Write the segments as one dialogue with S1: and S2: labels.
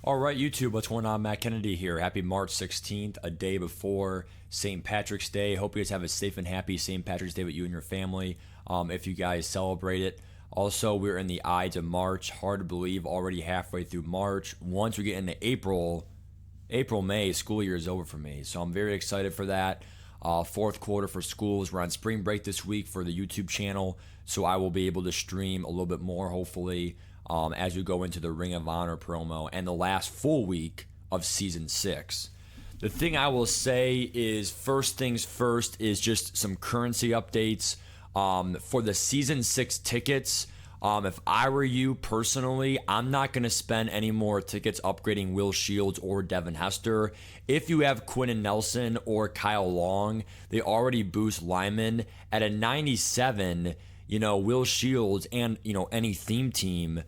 S1: All right, YouTube, what's going on? Matt Kennedy here. Happy March 16th, a day before St. Patrick's Day. Hope you guys have a safe and happy St. Patrick's Day with you and your family, if you guys celebrate it. Also, we're in the Ides of March. Hard to believe, already halfway through March. Once we get into April, May, school year is over for me. So I'm very excited for that. Fourth quarter for schools. We're on spring break this week for the YouTube channel, so I will be able to stream a little bit more, hopefully, as we go into the Ring of Honor promo and the last full week of Season 6. The thing I will say is, first things first, is just some currency updates. For the Season 6 tickets, if I were you personally, I'm not going to spend any more tickets upgrading Will Shields or Devin Hester. If you have Quentin Nelson or Kyle Long, they already boost Lyman. At a 97, Will Shields and, any theme team,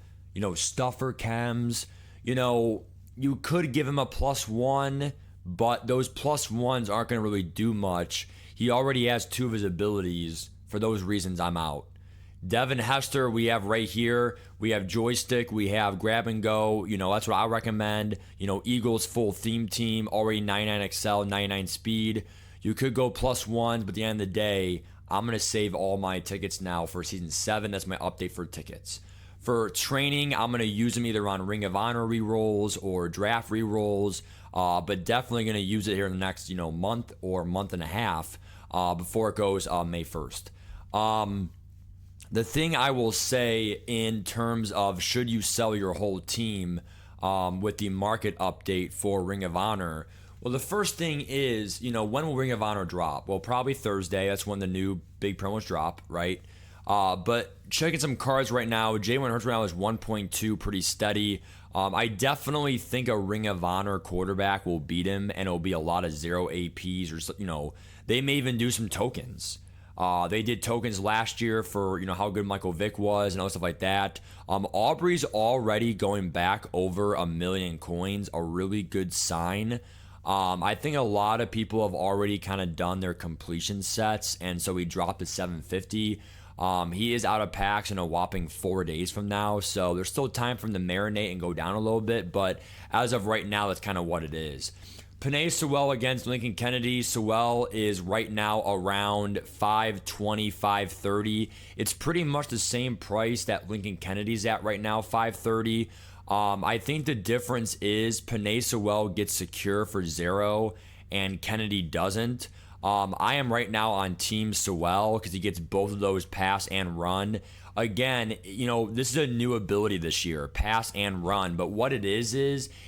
S1: Stuffer, Chems, you could give him a +1, but those +1s aren't going to really do much. He already has two of his abilities. For those reasons, I'm out. Devin Hester, we have right here. We have joystick. We have grab and go. That's what I recommend. Eagles full theme team, already 99 excel, 99 speed. You could go +1s, but at the end of the day, I'm going to save all my tickets now for Season 7. That's my update for tickets. For training, I'm going to use them either on Ring of Honor rerolls or draft rerolls, but definitely going to use it here in the next, month or month and a half before it goes May 1st. The thing I will say in terms of should you sell your whole team with the market update for Ring of Honor, well, the first thing is, when will Ring of Honor drop? Well, probably Thursday. That's when the new big promos drop, right? But checking some cards right now, Jalen Hurts right now is 1.2, pretty steady. I definitely think a Ring of Honor quarterback will beat him, and it'll be a lot of 0 APs, or they may even do some tokens. They did tokens last year for how good Michael Vick was and all stuff like that. Aubrey's already going back over 1 million coins, a really good sign. I think a lot of people have already kind of done their completion sets, and so he dropped to 750. He is out of packs in a whopping 4 days from now, so there's still time for him to marinate and go down a little bit, but as of right now, that's kind of what it is. Penei Sewell against Lincoln Kennedy. Sewell is right now around 520, 530. It's pretty much the same price that Lincoln Kennedy's at right now, 530. I think the difference is Penei Sewell gets secure for 0 and Kennedy doesn't. I am right now on Team Sewell because he gets both of those pass and run. Again, this is a new ability this year, pass and run. But what it is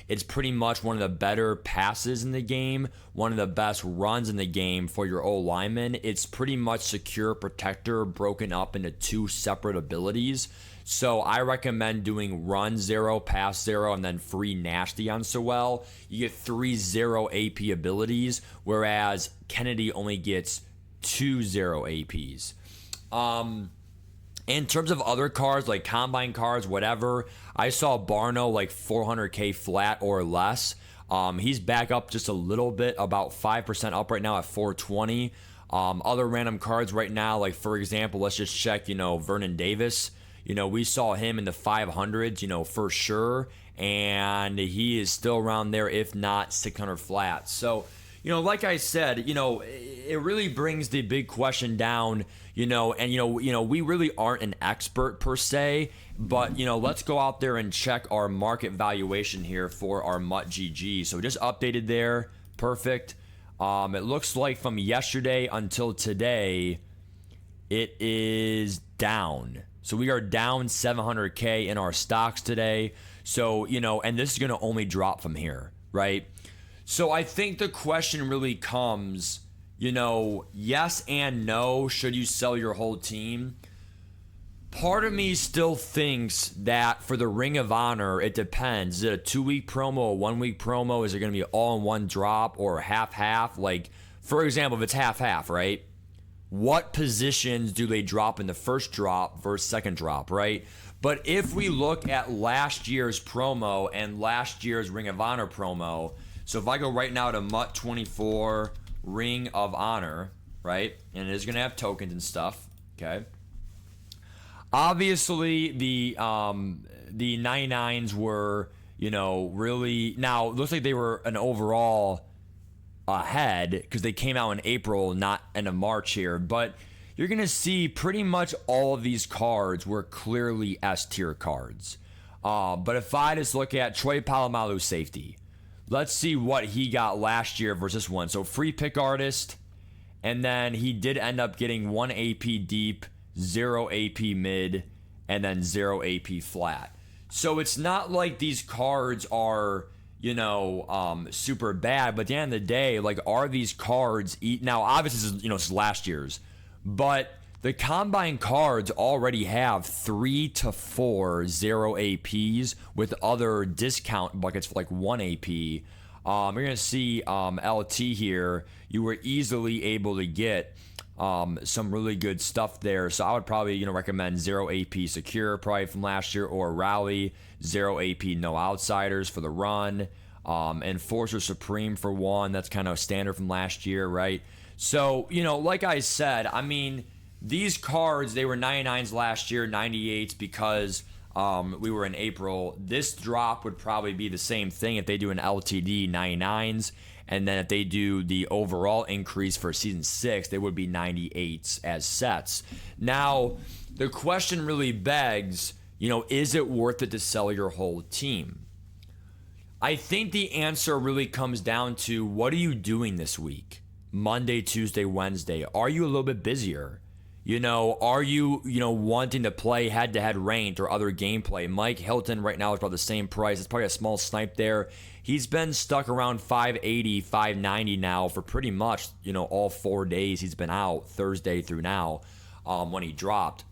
S1: it's pretty much one of the better passes in the game, one of the best runs in the game for your old lineman. It's pretty much secure protector broken up into two separate abilities. So I recommend doing run 0, pass 0, and then free nasty on Sewell. You get 3 0 AP abilities, whereas Kennedy only gets 2 0 APs. In terms of other cards, like combine cards, whatever, I saw Barno like 400k flat or less. He's back up just a little bit, about 5% up right now at 420. Other random cards right now, like for example, let's just check, Vernon Davis. We saw him in the 500s, for sure, and he is still around there, if not 600 flat. So, like I said, it really brings the big question down, and we really aren't an expert per se, but let's go out there and check our market valuation here for our MUT GG. So just updated there, perfect. It looks like from yesterday until today, it is down. So we are down 700k in our stocks today. So, and this is going to only drop from here, right? So I think the question really comes, yes and no, should you sell your whole team? Part of me still thinks that for the Ring of Honor, it depends. Is it a 2-week promo, a 1-week promo? Is it going to be all in one drop or half-half? Like, for example, if it's half-half, right? What positions do they drop in the first drop versus second drop, right? But if we look at last year's promo and last year's Ring of Honor promo, so if I go right now to MUT 24 Ring of Honor, right? And it is going to have tokens and stuff, okay? Obviously, the 99s were, really. Now, it looks like they were an overall ahead because they came out in April, not end of March here. But you're going to see pretty much all of these cards were clearly S tier cards. But if I just look at Troy Polamalu safety, let's see what he got last year versus one. So free pick artist, and then he did end up getting 1 AP deep, 0 AP mid, and then 0 AP flat. So it's not like these cards are, super bad. But at the end of the day, like, are these cards now? Obviously, this is last year's, but the combine cards already have 3 to 4 0 APs with other discount buckets for like 1 AP. You're gonna see LT here. You were easily able to get some really good stuff there. So I would probably recommend 0 AP secure probably from last year, or rally 0 AP no outsiders for the run, Enforcer Supreme for 1. That's kind of standard from last year, right? So like I said, I mean, these cards, they were 99s last year, 98s because we were in April. This drop would probably be the same thing if they do an LTD 99s. And then if they do the overall increase for season 6, they would be 98s as sets. Now, the question really begs, is it worth it to sell your whole team? I think the answer really comes down to, what are you doing this week? Monday, Tuesday, Wednesday. Are you a little bit busier? Are you, wanting to play head-to-head ranked or other gameplay? Mike Hilton right now is about the same price. It's probably a small snipe there. He's been stuck around 580, 590 now for pretty much, all 4 days he's been out, Thursday through now, when he dropped.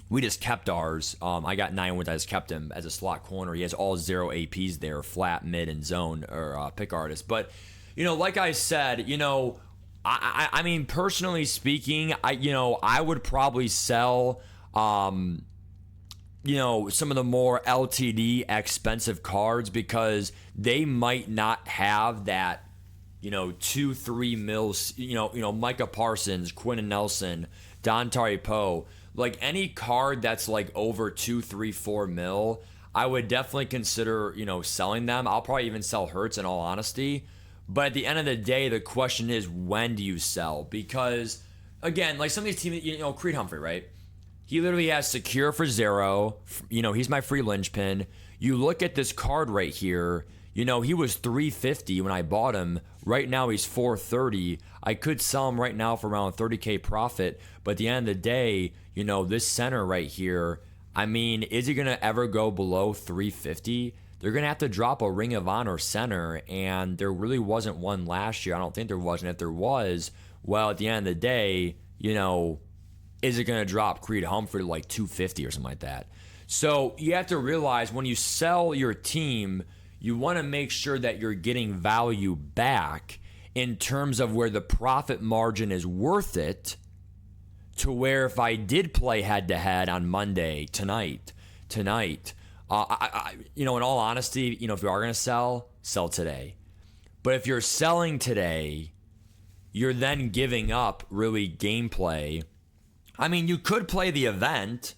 S1: We just kept ours. I got 9 wins. I just kept him as a slot corner. He has all 0 APs there, flat, mid, and zone, or pick artist. But, like I said, I mean, personally speaking, I would probably sell, some of the more LTD expensive cards, because they might not have that, 2-3 mils, Micah Parsons, Quentin Nelson, Dontari Poe, like any card that's like over 2-3-4 mil, I would definitely consider, selling them. I'll probably even sell Hurts in all honesty. But at the end of the day, the question is, when do you sell? Because, again, like some of these teams, Creed Humphrey, right? He literally has secure for 0. He's my free linchpin. You look at this card right here. He was 350 when I bought him. Right now, he's 430. I could sell him right now for around 30K profit. But at the end of the day, this center right here, I mean, is he going to ever go below 350? They're going to have to drop a Ring of Honor center, and there really wasn't one last year. I don't think there was, and if there was, well, at the end of the day, is it going to drop Creed Humphrey to like 250 or something like that? So you have to realize, when you sell your team, you want to make sure that you're getting value back in terms of where the profit margin is worth it, to where if I did play head-to-head on Monday, tonight, in all honesty, if you are going to sell today. But if you're selling today, you're then giving up really gameplay. I mean, you could play the event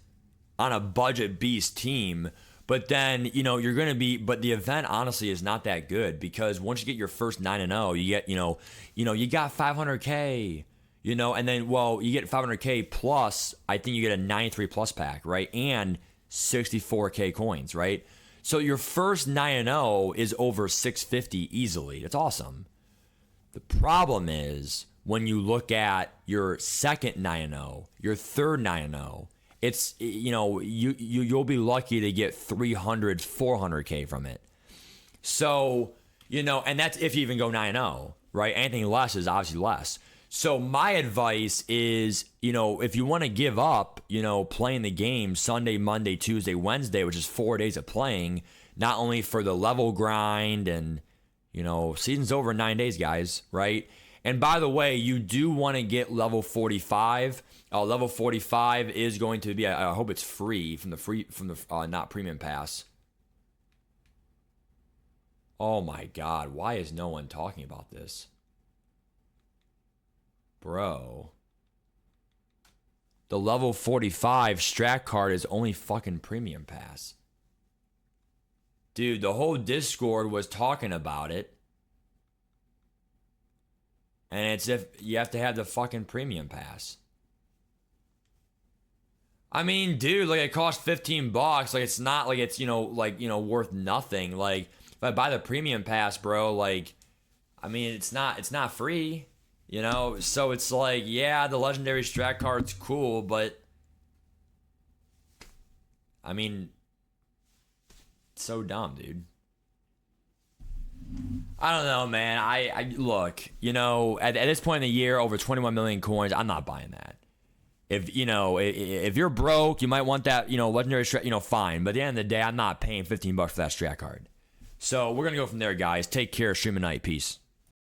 S1: on a budget beast team, but then, you're going to be, but the event honestly is not that good, because once you get your first 9-0, you get, you got 500K, and then, you get 500K plus, I think you get a 93 plus pack, right? And 64K coins, right? So your first 9-0 is over 650 easily. It's awesome. The problem is, when you look at your second 9-0, your third 9-0, it's, you'll be lucky to get 300, 400K from it. So, and that's if you even go 9-0, right? Anything less is obviously less. So my advice is, if you want to give up, playing the game Sunday, Monday, Tuesday, Wednesday, which is 4 days of playing, not only for the level grind and, season's over in 9 days, guys, right? And by the way, you do want to get level 45. Level 45 is going to be, I hope it's free from the not premium pass. Oh my God, why is no one talking about this? Bro. The level 45 strat card is only fucking premium pass. Dude, the whole Discord was talking about it. And it's if you have to have the fucking premium pass. I mean, dude, like it costs $15. Like it's not like it's, worth nothing. Like if I buy the premium pass, bro, like I mean, it's not free, So it's like, yeah, the legendary strat card's cool, but I mean, it's so dumb, dude. I don't know, man. I look, at this point in the year, over 21 million coins, I'm not buying that. If you're broke, you might want that, legendary strat, fine. But at the end of the day, I'm not paying $15 for that strat card. So we're gonna go from there, guys. Take care. Stream at night. Peace.